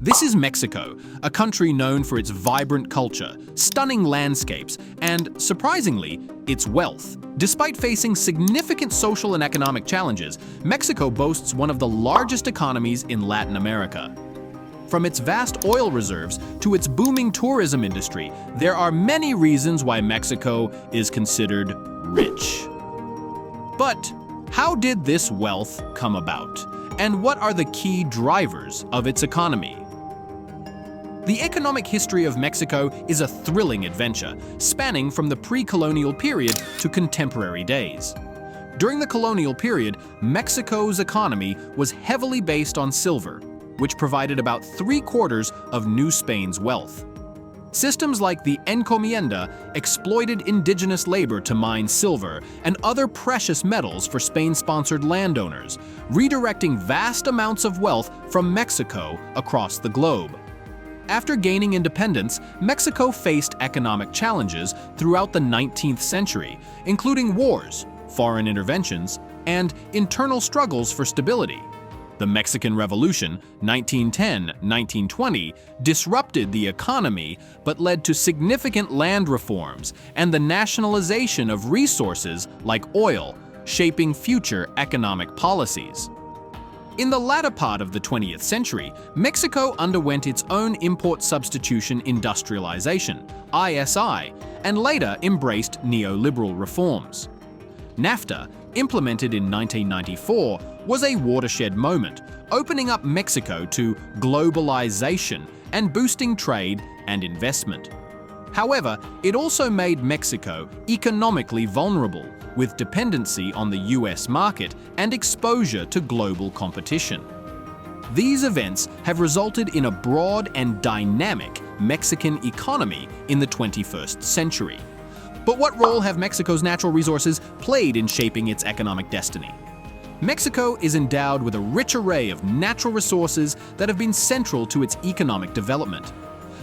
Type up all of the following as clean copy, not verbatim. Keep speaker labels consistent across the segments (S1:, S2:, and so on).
S1: This is Mexico, a country known for its vibrant culture, stunning landscapes, and, surprisingly, its wealth. Despite facing significant social and economic challenges, Mexico boasts one of the largest economies in Latin America. From its vast oil reserves to its booming tourism industry, there are many reasons why Mexico is considered rich. But how did this wealth come about? And what are the key drivers of its economy? The economic history of Mexico is a thrilling adventure, spanning from the pre-colonial period to contemporary days. During the colonial period, Mexico's economy was heavily based on silver, which provided about 3/4 of New Spain's wealth. Systems like the encomienda exploited indigenous labor to mine silver and other precious metals for Spain-sponsored landowners, redirecting vast amounts of wealth from Mexico across the globe. After gaining independence, Mexico faced economic challenges throughout the 19th century, including wars, foreign interventions, and internal struggles for stability. The Mexican Revolution, 1910-1920, disrupted the economy but led to significant land reforms and the nationalization of resources like oil, shaping future economic policies. In the latter part of the 20th century, Mexico underwent its own import substitution industrialization, ISI, and later embraced neoliberal reforms. NAFTA, implemented in 1994, was a watershed moment, opening up Mexico to globalization and boosting trade and investment. However, it also made Mexico economically vulnerable, with dependency on the US market and exposure to global competition. These events have resulted in a broad and dynamic Mexican economy in the 21st century. But what role have Mexico's natural resources played in shaping its economic destiny? Mexico is endowed with a rich array of natural resources that have been central to its economic development.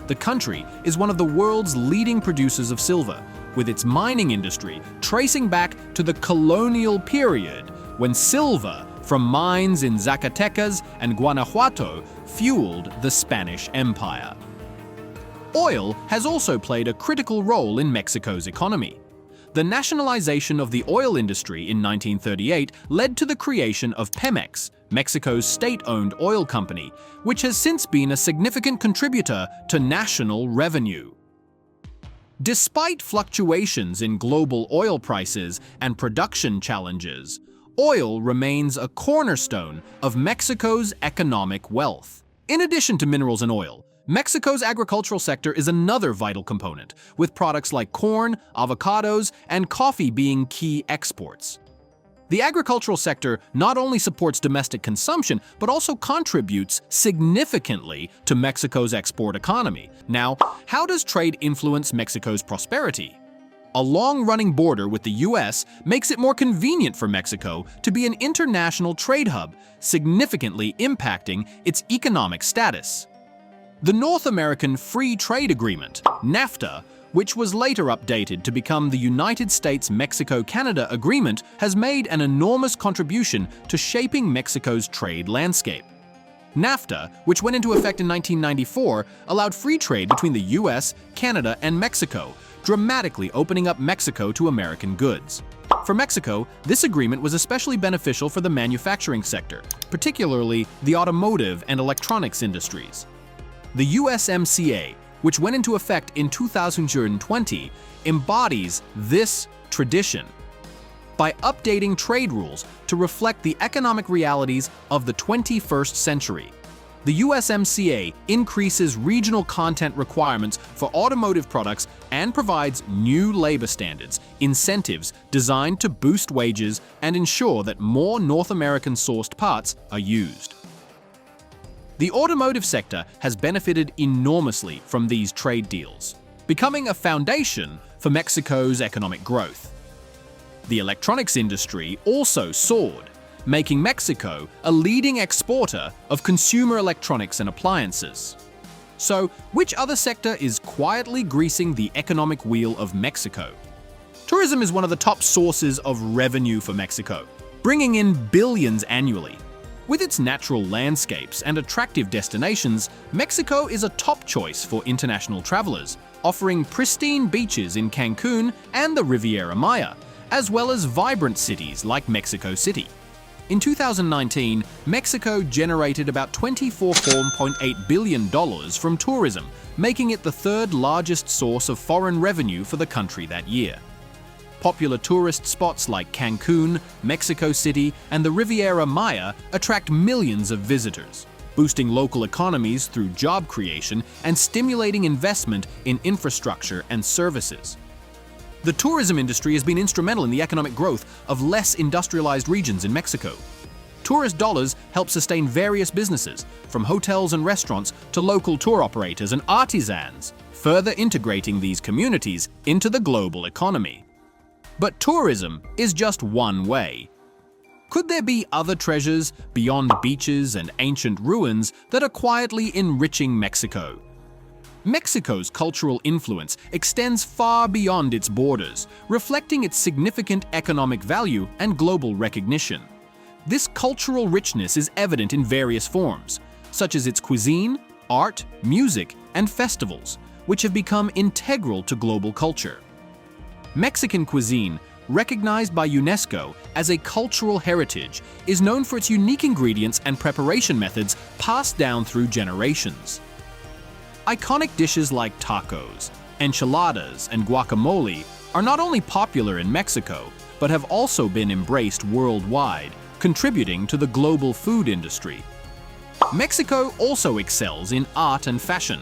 S1: The country is one of the world's leading producers of silver, with its mining industry tracing back to the colonial period when silver from mines in Zacatecas and Guanajuato fueled the Spanish Empire. Oil has also played a critical role in Mexico's economy. The nationalization of the oil industry in 1938 led to the creation of Pemex, Mexico's state-owned oil company, which has since been a significant contributor to national revenue. Despite fluctuations in global oil prices and production challenges, oil remains a cornerstone of Mexico's economic wealth. In addition to minerals and oil, Mexico's agricultural sector is another vital component, with products like corn, avocados, and coffee being key exports. The agricultural sector not only supports domestic consumption, but also contributes significantly to Mexico's export economy. Now, how does trade influence Mexico's prosperity? A long-running border with the US makes it more convenient for Mexico to be an international trade hub, significantly impacting its economic status. The North American Free Trade Agreement, NAFTA, which was later updated to become the United States-Mexico-Canada Agreement, has made an enormous contribution to shaping Mexico's trade landscape. NAFTA, which went into effect in 1994, allowed free trade between the US, Canada, and Mexico, dramatically opening up Mexico to American goods. For Mexico, this agreement was especially beneficial for the manufacturing sector, particularly the automotive and electronics industries. The USMCA, which went into effect in 2020, embodies this tradition by updating trade rules to reflect the economic realities of the 21st century. The USMCA increases regional content requirements for automotive products and provides new labor standards, incentives designed to boost wages and ensure that more North American-sourced parts are used. The automotive sector has benefited enormously from these trade deals, becoming a foundation for Mexico's economic growth. The electronics industry also soared, making Mexico a leading exporter of consumer electronics and appliances. So, which other sector is quietly greasing the economic wheel of Mexico? Tourism is one of the top sources of revenue for Mexico, bringing in billions annually. With its natural landscapes and attractive destinations, Mexico is a top choice for international travelers, offering pristine beaches in Cancun and the Riviera Maya, as well as vibrant cities like Mexico City. In 2019, Mexico generated about $24.8 billion from tourism, making it the third largest source of foreign revenue for the country that year. Popular tourist spots like Cancun, Mexico City, and the Riviera Maya attract millions of visitors, boosting local economies through job creation and stimulating investment in infrastructure and services. The tourism industry has been instrumental in the economic growth of less industrialized regions in Mexico. Tourist dollars help sustain various businesses, from hotels and restaurants to local tour operators and artisans, further integrating these communities into the global economy. But tourism is just one way. Could there be other treasures beyond beaches and ancient ruins that are quietly enriching Mexico? Mexico's cultural influence extends far beyond its borders, reflecting its significant economic value and global recognition. This cultural richness is evident in various forms, such as its cuisine, art, music, and festivals, which have become integral to global culture. Mexican cuisine, recognized by UNESCO as a cultural heritage, is known for its unique ingredients and preparation methods passed down through generations. Iconic dishes like tacos, enchiladas, and guacamole are not only popular in Mexico, but have also been embraced worldwide, contributing to the global food industry. Mexico also excels in art and fashion.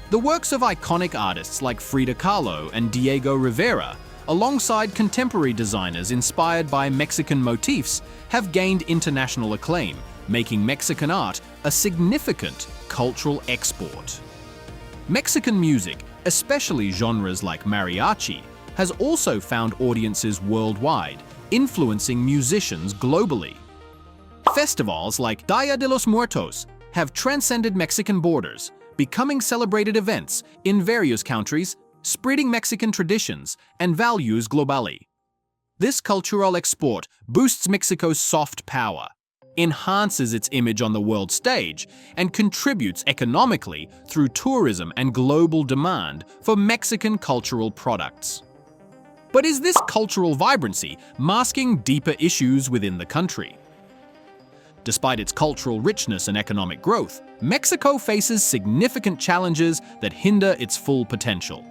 S1: The works of iconic artists like Frida Kahlo and Diego Rivera, alongside contemporary designers inspired by Mexican motifs, have gained international acclaim, making Mexican art a significant cultural export. Mexican music, especially genres like mariachi, has also found audiences worldwide, influencing musicians globally. Festivals like Dia de los Muertos have transcended Mexican borders, becoming celebrated events in various countries, spreading Mexican traditions and values globally. This cultural export boosts Mexico's soft power, enhances its image on the world stage, and contributes economically through tourism and global demand for Mexican cultural products. But is this cultural vibrancy masking deeper issues within the country? Despite its cultural richness and economic growth, Mexico faces significant challenges that hinder its full potential.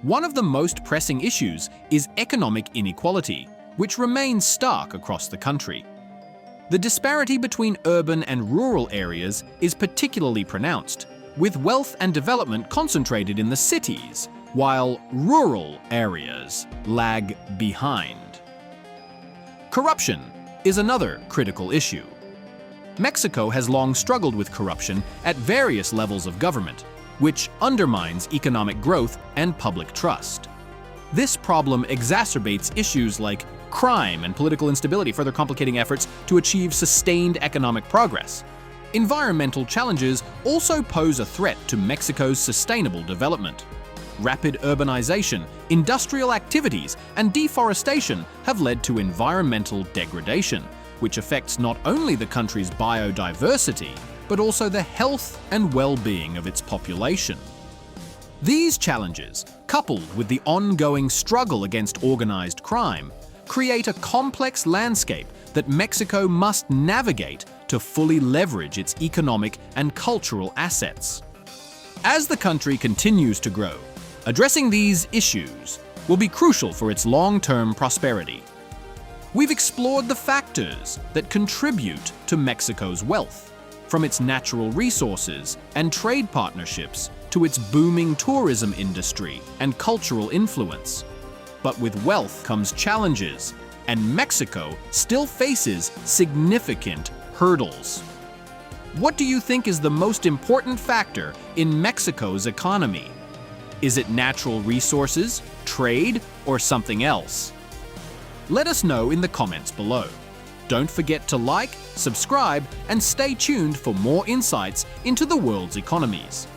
S1: One of the most pressing issues is economic inequality, which remains stark across the country. The disparity between urban and rural areas is particularly pronounced, with wealth and development concentrated in the cities, while rural areas lag behind. Corruption is another critical issue. Mexico has long struggled with corruption at various levels of government, which undermines economic growth and public trust. This problem exacerbates issues like crime and political instability, further complicating efforts to achieve sustained economic progress. Environmental challenges also pose a threat to Mexico's sustainable development. Rapid urbanization, industrial activities, and deforestation have led to environmental degradation, which affects not only the country's biodiversity, but also the health and well-being of its population. These challenges, coupled with the ongoing struggle against organized crime, create a complex landscape that Mexico must navigate to fully leverage its economic and cultural assets. As the country continues to grow, addressing these issues will be crucial for its long-term prosperity. We've explored the factors that contribute to Mexico's wealth, from its natural resources and trade partnerships to its booming tourism industry and cultural influence. But with wealth comes challenges, and Mexico still faces significant hurdles. What do you think is the most important factor in Mexico's economy? Is it natural resources, trade, or something else? Let us know in the comments below. Don't forget to like, subscribe, and stay tuned for more insights into the world's economies.